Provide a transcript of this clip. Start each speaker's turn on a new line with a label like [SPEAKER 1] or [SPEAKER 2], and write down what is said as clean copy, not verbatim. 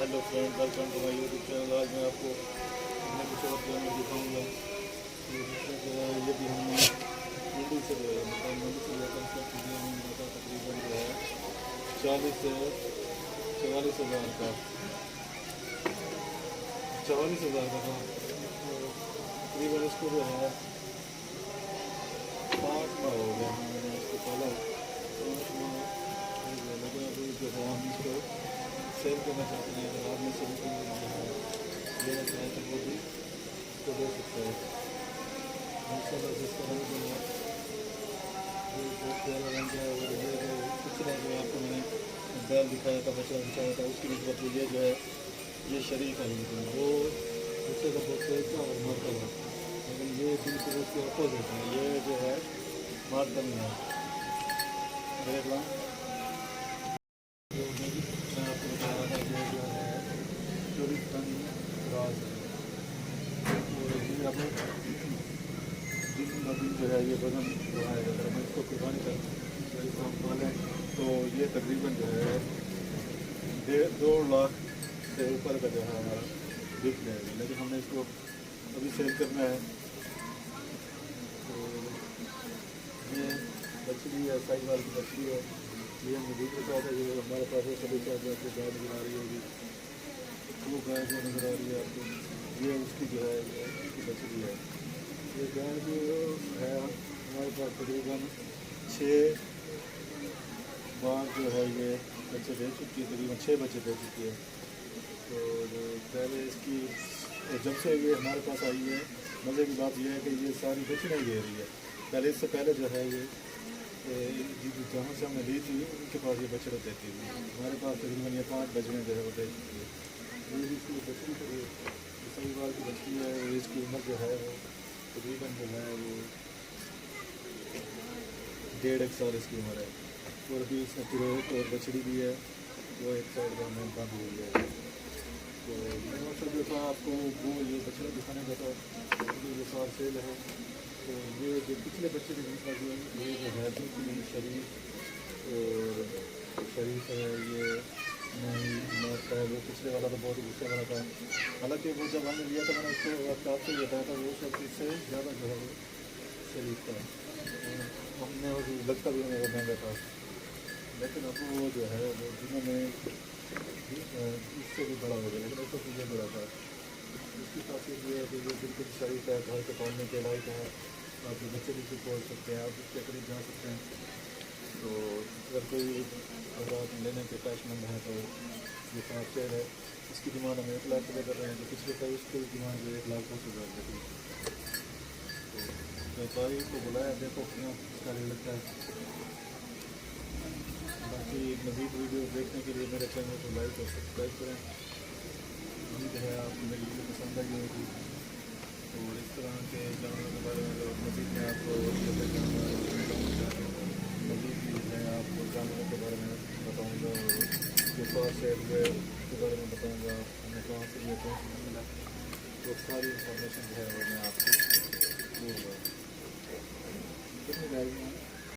[SPEAKER 1] Hello friend, welcome to my YouTube channel. आज मैं आपको अपने कुछ और जानवर दिखाऊंगा। ये भी हमने मंडी से लिया है, मंडी से लेकर इसका कीजिए हमें मिला था तकरीबन जो है 40 से 44,000 का, 44,000 का था। तो तकरीबन इसको जो है 5 माह हो गया मैंने इसको पाला, 5 माह लगा। अभी जो है हम इसको सेल करना चाहते हैं। अगर आप में से भी कोई लेना चाहें तो वो भी इसको दे सकते हैं। माशाल्लाह जिसका रंग जो है वो बहुत प्यारा रंग है। और ये जो पिछला जो आपको मैंने बैल दिखाया था, बच्चा दिखाया था, उसकी नस्बत ये जो है ये शरीफ है। वो उससे का बहुत तेज था और मरता है, लेकिन ये बिल्कुल उसके अपोजिट है। ये जो है मारता नहीं है। देख लो, मैं आपको बता रहा था ये जो है 24 टन राज है। और ये अब दिन ब दिन जो है ये वजन बढ़ाएगा। अगर हम इसको कुर्बानी कर पालें तो ये तकरीबन जो है 2 लाख से ऊपर का जो है हमारा बिक जाएगा। लेकिन हमने इसको अभी सेल करना है। तो ये बछड़ी है, साहिवाल की बछड़ी है। ये हमने दूसरे साथ है, ये हमारे पास है सभी साथ आपको गाय नजर आ रही होगी, वो गाय जो नजर आ रही है आपको, ये उसकी जो है उसकी बछड़ी है। ये गाय जो है हमारे पास तकरीबन 6 बार जो है ये बच्चे दे चुकी है, तकरीबन 6 बच्चे दे चुकी है। तो जो पहले इसकी जब से ये हमारे पास आई है, मज़े की बात यह है कि ये सारी बछड़ियाँ दे रही है। पहले इससे पहले जो है ये जहाँ से हमने ली थी उनके पास ये बछड़े देती थी। हमारे पास तकरीबन ये 5 बछड़े जो है वो दे चुकी है। ये भी इसकी बछड़ी सही बार की बछड़ी है। इसकी उम्र जो है वो तकरीबन जो है वो 1.5 साल इसकी उम्र है। और अभी इसमें पुरोहित और बछड़ी भी है, वो 1 साल का में बंद हुई है। तो मकसद जो था आपको वो ये बछड़ा दिखाने का था, ये साल सेल है। तो ये जो पिछले बच्चे के बीच का जो ये जो है बिल्कुल शरीफ और शरीफ है, ये नहीं मौत है। वो पिछले वाला तो बहुत गुस्से वाला था। हालांकि वो जब हमने लिया था मैंने उसको आपसे ये बताया था, वो सब इससे ज़्यादा जो है वो शरीफ था। हमने वो लगता भी हमें वो महंगा था। लेकिन अब वो जो है वो जिन्होंने इससे भी बड़ा हो गया, लेकिन ऐसा तो ये बड़ा था। इसकी खासियत ये है कि ये बिल्कुल शरीफ है, घर के पालने के लायक है। आप बच्चे भी पोल सकते हैं, आप इसके करीब जा सकते हैं। तो अगर कोई अगर आप लेने के ख्वाहिशमंद हैं तो ये 5 शेयर है। इसकी डिमांड हम 1 लाख रुपये कर रहे हैं। तो पिछले का उसकी डिमांड जो 1,10,000 रुपये थी। तो व्यापारी को बुलाया, देखो क्यों इसका रेट लगता है। बाकी मज़ीद वीडियो देखने के लिए मेरे चैनल को लाइक और सब्सक्राइब करें। उम्मीद है आपको मेरी वीडियो पसंद आई होगी। और इस तरह के जानवरों के बारे में मज़ीद मैं आपको मज़ीद भी मैं आपको जानवरों के बारे में बताऊँगा। और ये 5 शेयर के बारे में बताऊँगा, हमें कहाँ से ये कौन सा मिला, तो सारी इंफॉर्मेशन जो है वो मैं आपको दूँगा। कितनी गाय